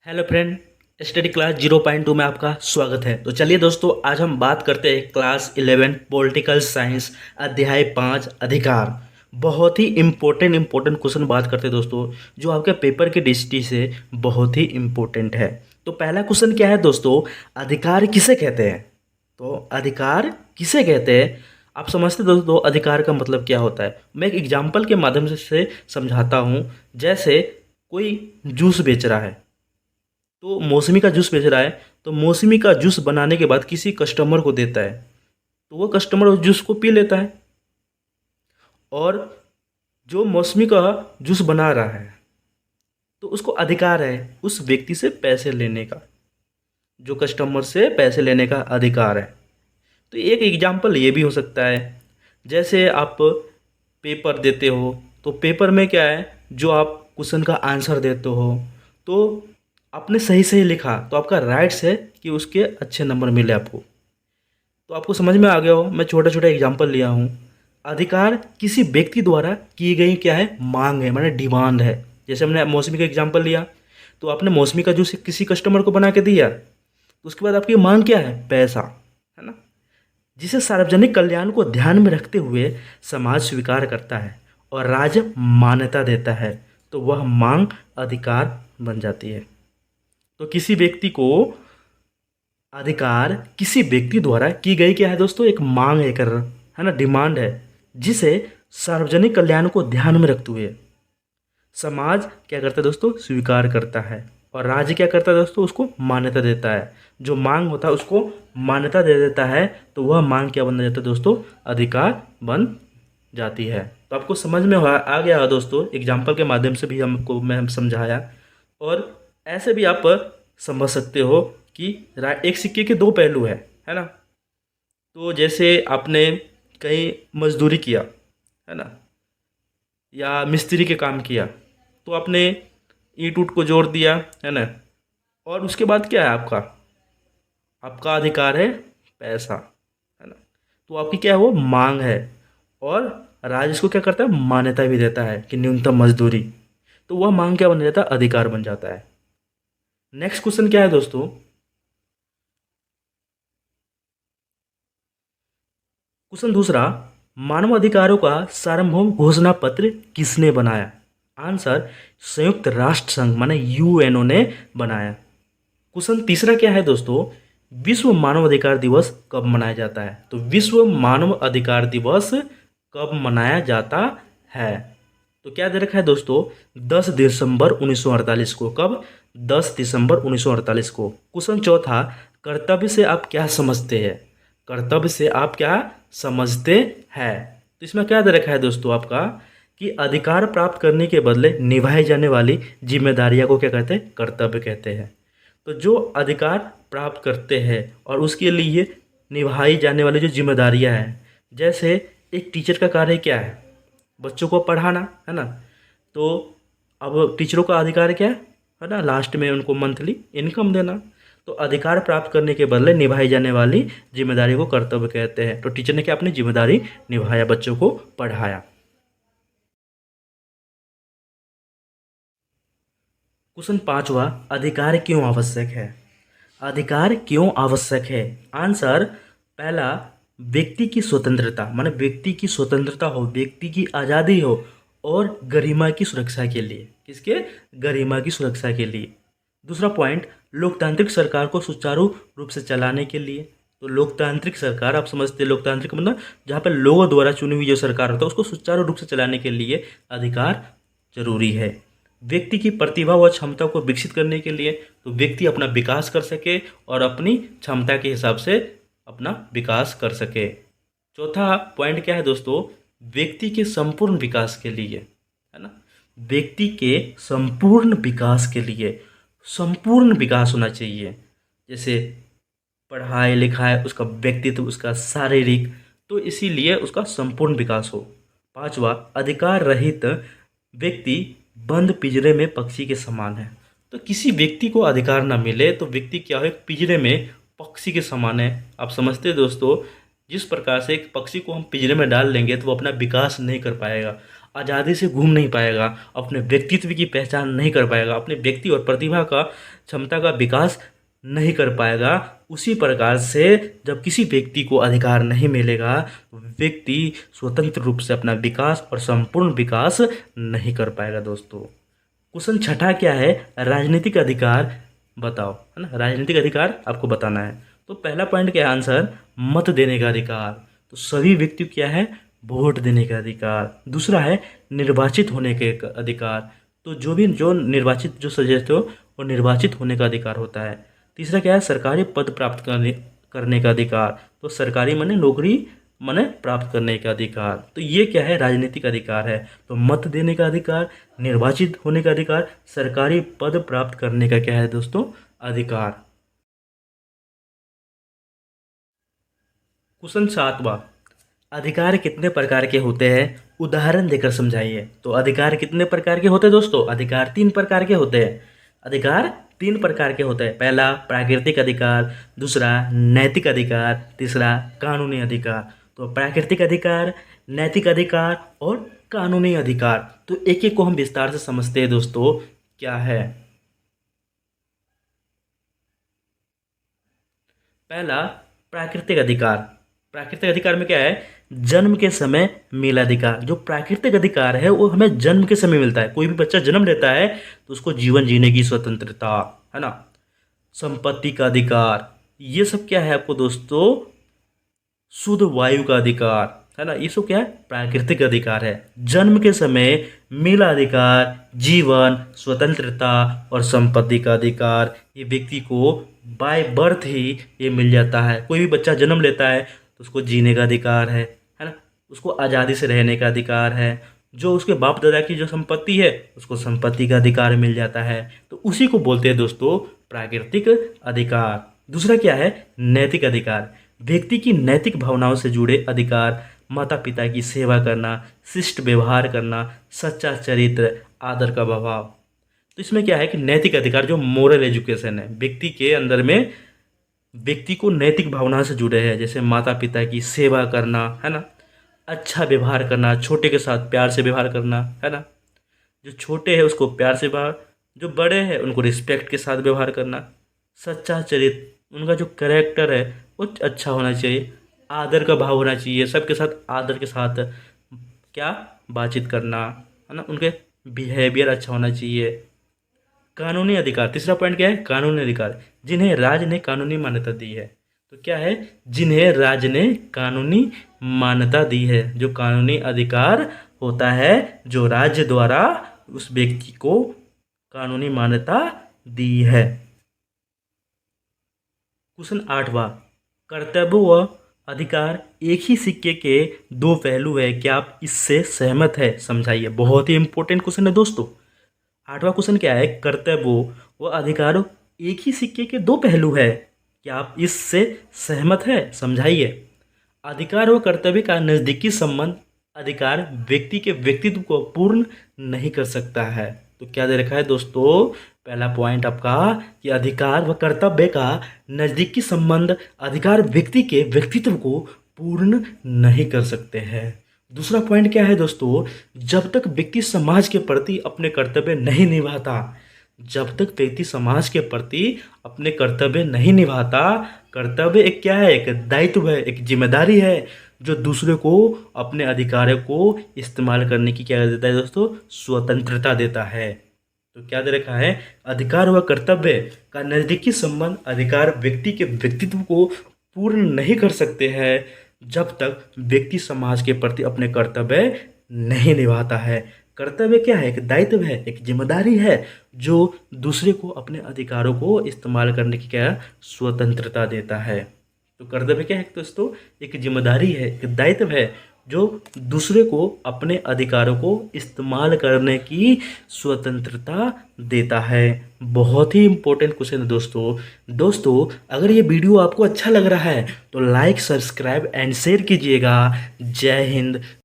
Hello friend, study class 0.2 में आपका स्वागत है। तो चलिए दोस्तों, आज हम बात करते हैं क्लास 11 पॉलिटिकल साइंस अध्याय 5 अधिकार। बहुत ही इम्पोर्टेंट क्वेश्चन बात करते हैं दोस्तों, जो आपके पेपर की दृष्टि से बहुत ही इम्पोर्टेंट है। तो पहला क्वेश्चन क्या है दोस्तों, अधिकार किसे कहते हैं? तो अधिकार किसे कहते हैं आप समझते दोस्तों, अधिकार का मतलब क्या होता है? मैं एक एग्जाम्पल के माध्यम से समझाता हूँ। जैसे कोई जूस बेच रहा है, तो मौसमी का जूस बेच रहा है, तो मौसमी का जूस बनाने के बाद किसी कस्टमर को देता है, तो वो कस्टमर उस जूस को पी लेता है। और जो मौसमी का जूस बना रहा है, तो उसको अधिकार है उस व्यक्ति से पैसे लेने का, जो कस्टमर से पैसे लेने का अधिकार है। तो एक एग्जाम्पल ये भी हो सकता है, जैसे आप पेपर देते हो, तो पेपर में क्या है, जो आप क्वेश्चन का आंसर देते हो, तो आपने सही सही लिखा तो आपका राइट्स है कि उसके अच्छे नंबर मिले आपको। तो आपको समझ में आ गया हो, मैं छोटा छोटा एग्जांपल लिया हूँ। अधिकार किसी व्यक्ति द्वारा की गई क्या है, मांग है, माने डिमांड है। जैसे हमने मौसमी का एग्जांपल लिया, तो आपने मौसमी का जूस किसी कस्टमर को बना के दिया, तो उसके बाद आपकी मांग क्या है, पैसा, है ना, जिसे सार्वजनिक कल्याण को ध्यान में रखते हुए समाज स्वीकार करता है और राज्य मान्यता देता है, तो वह मांग अधिकार बन जाती है। तो किसी व्यक्ति को अधिकार किसी व्यक्ति द्वारा की गई क्या है दोस्तों, एक मांग है, कर है ना, डिमांड है, जिसे सार्वजनिक कल्याण को ध्यान में रखते हुए समाज क्या करता है दोस्तों, स्वीकार करता है, और राज्य क्या करता है दोस्तों, उसको मान्यता देता है। जो मांग होता है उसको मान्यता दे देता है, तो वह मांग क्या बन जाता है दोस्तों, अधिकार बन जाती है। तो आपको समझ में आ गया है दोस्तों, एग्जाम्पल के माध्यम से भी हमको मैं समझाया। और ऐसे भी आप समझ सकते हो कि एक सिक्के के दो पहलू है ना। तो जैसे आपने कहीं मजदूरी किया, है ना, या मिस्त्री के काम किया, तो आपने ईंट उट को जोड़ दिया, है ना, और उसके बाद क्या है, आपका आपका अधिकार है पैसा, है ना। तो आपकी क्या है, वो मांग है, और राज्य इसको क्या करता है, मान्यता भी देता है कि न्यूनतम मजदूरी, तो वह मांग क्या बन जाता है, अधिकार बन जाता है। नेक्स्ट क्वेश्चन क्या है दोस्तों, क्वेश्चन दूसरा, मानव अधिकारों का सार्वभौम घोषणा पत्र किसने बनाया? आंसर, संयुक्त राष्ट्र संघ माने यूएनओ ने बनाया। क्वेश्चन तीसरा क्या है दोस्तों, विश्व मानव अधिकार दिवस कब मनाया जाता है? तो विश्व मानव अधिकार दिवस कब मनाया जाता है? तो क्या दे रखा है दोस्तों, 10 दिसंबर 1948 को। कब? 10 दिसंबर 1948 को। क्वेश्चन चौथा, कर्तव्य से आप क्या समझते हैं? कर्तव्य से आप क्या समझते हैं? तो इसमें क्या दे रखा है दोस्तों आपका, कि अधिकार प्राप्त करने के बदले निभाई जाने वाली जिम्मेदारियां को क्या कहते हैं, कर्तव्य कहते हैं। तो जो अधिकार प्राप्त करते हैं और उसके लिए निभाई जाने वाली जो जिम्मेदारियां हैं, जैसे एक टीचर का कार्य क्या है, बच्चों को पढ़ाना, है ना। तो अब टीचरों का अधिकार क्या है ना, लास्ट में उनको मंथली इनकम देना। तो अधिकार प्राप्त करने के बदले निभाई जाने वाली जिम्मेदारी को कर्तव्य कहते हैं। तो टीचर ने क्या अपनी जिम्मेदारी निभाया, बच्चों को पढ़ाया। क्वेश्चन पांचवा, अधिकार क्यों आवश्यक है? अधिकार क्यों आवश्यक है? आंसर, पहला, व्यक्ति की स्वतंत्रता, माने व्यक्ति की स्वतंत्रता हो, व्यक्ति की आज़ादी हो, और गरिमा की सुरक्षा के लिए। किसके? गरिमा की सुरक्षा के लिए। दूसरा पॉइंट, लोकतांत्रिक सरकार को सुचारू रूप से चलाने के लिए। तो लोकतांत्रिक सरकार, आप समझते हैं लोकतांत्रिक मतलब जहाँ पर लोगों द्वारा चुनी हुई जो सरकार होता है, उसको सुचारू रूप से चलाने के लिए अधिकार जरूरी है। व्यक्ति की प्रतिभा व क्षमता को विकसित करने के लिए, तो व्यक्ति अपना विकास कर सके और अपनी क्षमता के हिसाब से अपना विकास कर सके। चौथा पॉइंट क्या है दोस्तों, व्यक्ति के संपूर्ण विकास के लिए, है ना, व्यक्ति के संपूर्ण विकास के लिए संपूर्ण विकास होना चाहिए। जैसे पढ़ाई लिखाई, उसका व्यक्तित्व, उसका शारीरिक, तो इसीलिए उसका संपूर्ण विकास हो। पांचवा, अधिकार रहित व्यक्ति बंद पिंजरे में पक्षी के समान है। तो किसी व्यक्ति को अधिकार ना मिले तो व्यक्ति क्या हो, एक पिंजरे में पक्षी के समान है। आप समझते हैं दोस्तों, जिस प्रकार से एक पक्षी को हम पिंजरे में डाल लेंगे तो वो अपना विकास नहीं कर पाएगा। आज़ादी से घूम नहीं पाएगा, अपने व्यक्तित्व की पहचान नहीं कर पाएगा, अपने व्यक्ति और प्रतिभा का क्षमता का विकास नहीं कर पाएगा। उसी प्रकार से जब किसी व्यक्ति को अधिकार नहीं मिलेगा तो व्यक्ति स्वतंत्र रूप से अपना विकास और संपूर्ण विकास नहीं कर पाएगा दोस्तों। क्वेश्चन छठा क्या है, राजनीतिक अधिकार बताओ, है ना। राजनीतिक अधिकार आपको बताना है। तो पहला पॉइंट क्या है आंसर, मत देने का अधिकार। तो सभी व्यक्ति क्या है, वोट देने का अधिकार। दूसरा है निर्वाचित होने के अधिकार। तो जो निर्वाचित जो सदस्य हो वो निर्वाचित होने का अधिकार होता है। तीसरा क्या है, सरकारी पद प्राप्त करने का अधिकार। तो सरकारी माने नौकरी माने प्राप्त करने का अधिकार। तो ये क्या है, राजनीतिक अधिकार है। तो मत देने का अधिकार, निर्वाचित होने का अधिकार, सरकारी पद प्राप्त करने का क्या है दोस्तों, अधिकार। क्वेश्चन 7वां, अधिकार कितने प्रकार के होते हैं, उदाहरण देकर समझाइए। तो अधिकार कितने प्रकार के होते हैं दोस्तों, अधिकार 3 प्रकार के होते हैं। अधिकार 3 प्रकार के होते हैं। पहला प्राकृतिक अधिकार, दूसरा नैतिक अधिकार, तीसरा कानूनी अधिकार। तो प्राकृतिक अधिकार, नैतिक अधिकार और कानूनी अधिकार। तो एक एक को हम विस्तार से समझते हैं दोस्तों, क्या है। पहला प्राकृतिक अधिकार। प्राकृतिक अधिकार में क्या है, जन्म के समय मिला अधिकार। जो प्राकृतिक अधिकार है वो हमें जन्म के समय मिलता है। कोई भी बच्चा जन्म लेता है तो उसको जीवन जीने की स्वतंत्रता, है ना। संपत्ति का अधिकार, ये सब क्या है आपको दोस्तों, शुद्ध वायु का अधिकार, है ना। ये सब क्या है, प्राकृतिक अधिकार है। जन्म के समय मिला अधिकार, जीवन, स्वतंत्रता और संपत्ति का अधिकार, ये व्यक्ति को बाय बर्थ ही ये मिल जाता है। कोई भी बच्चा जन्म लेता है तो उसको जीने का अधिकार है ना। उसको आज़ादी से रहने का अधिकार है। जो उसके बाप दादा की जो संपत्ति है उसको संपत्ति का अधिकार मिल जाता है। तो उसी को बोलते हैं दोस्तों प्राकृतिक अधिकार। दूसरा क्या है, नैतिक अधिकार। व्यक्ति की नैतिक भावनाओं से जुड़े अधिकार, माता पिता की सेवा करना, शिष्ट व्यवहार करना, सच्चा चरित्र, आदर का भाव। तो इसमें क्या है कि नैतिक अधिकार जो मोरल एजुकेशन है, व्यक्ति के अंदर में व्यक्ति को नैतिक भावना से जुड़े हैं। जैसे माता पिता की सेवा करना, है ना, अच्छा व्यवहार करना, छोटे के साथ प्यार से व्यवहार करना, है ना। जो छोटे हैं उसको प्यार से व्यवहार, जो बड़े हैं उनको रिस्पेक्ट के साथ व्यवहार करना, सच्चा चरित्र, उनका जो कैरेक्टर है वो अच्छा होना चाहिए, आदर का भाव होना चाहिए, सबके साथ आदर के साथ क्या बातचीत करना, है ना, उनके बिहेवियर अच्छा होना चाहिए। कानूनी अधिकार, तीसरा पॉइंट क्या है, कानूनी अधिकार, जिन्हें राज्य ने कानूनी मान्यता दी है। तो क्या है, जिन्हें राज्य ने कानूनी मान्यता दी है। जो कानूनी अधिकार होता है जो राज्य द्वारा उस व्यक्ति को कानूनी मान्यता दी है। क्वेश्चन 8वां, कर्तव्य व अधिकार एक ही सिक्के के 2 पहलू है, क्या आप इससे सहमत है, समझाइए। बहुत ही इंपॉर्टेंट क्वेश्चन है दोस्तों। 8वां क्वेश्चन क्या है, कर्तव्य व अधिकार एक ही सिक्के के 2 पहलू है, क्या आप इससे सहमत है, समझाइए। अधिकार व कर्तव्य का नज़दीकी संबंध अधिकार व्यक्ति के व्यक्तित्व को पूर्ण नहीं कर सकता है। तो क्या दे रखा है दोस्तों, पहला पॉइंट आपका कि अधिकार व कर्तव्य का नज़दीकी संबंध अधिकार व्यक्ति के व्यक्तित्व को पूर्ण नहीं कर सकते हैं। दूसरा पॉइंट क्या है दोस्तों, जब तक व्यक्ति समाज के प्रति अपने कर्तव्य नहीं निभाता, जब तक व्यक्ति समाज के प्रति अपने कर्तव्य नहीं निभाता, कर्तव्य एक क्या है, एक दायित्व है, एक जिम्मेदारी है जो दूसरे को अपने अधिकारों को इस्तेमाल करने की क्या देता है दोस्तों, स्वतंत्रता देता है। तो क्या दे रखा है, अधिकार व कर्तव्य का नज़दीकी संबंध अधिकार व्यक्ति के व्यक्तित्व को पूर्ण नहीं कर सकते हैं जब तक व्यक्ति समाज के प्रति अपने कर्तव्य नहीं निभाता है। कर्तव्य क्या है, एक दायित्व है, एक जिम्मेदारी है जो दूसरे को अपने अधिकारों को इस्तेमाल करने की क्या स्वतंत्रता देता है। तो कर्तव्य क्या है दोस्तों, एक जिम्मेदारी है, एक दायित्व है जो दूसरे को अपने अधिकारों को इस्तेमाल करने की स्वतंत्रता देता है। बहुत ही इंपॉर्टेंट क्वेश्चन है दोस्तों। अगर ये वीडियो आपको अच्छा लग रहा है तो लाइक, सब्सक्राइब एंड शेयर कीजिएगा। जय हिंद।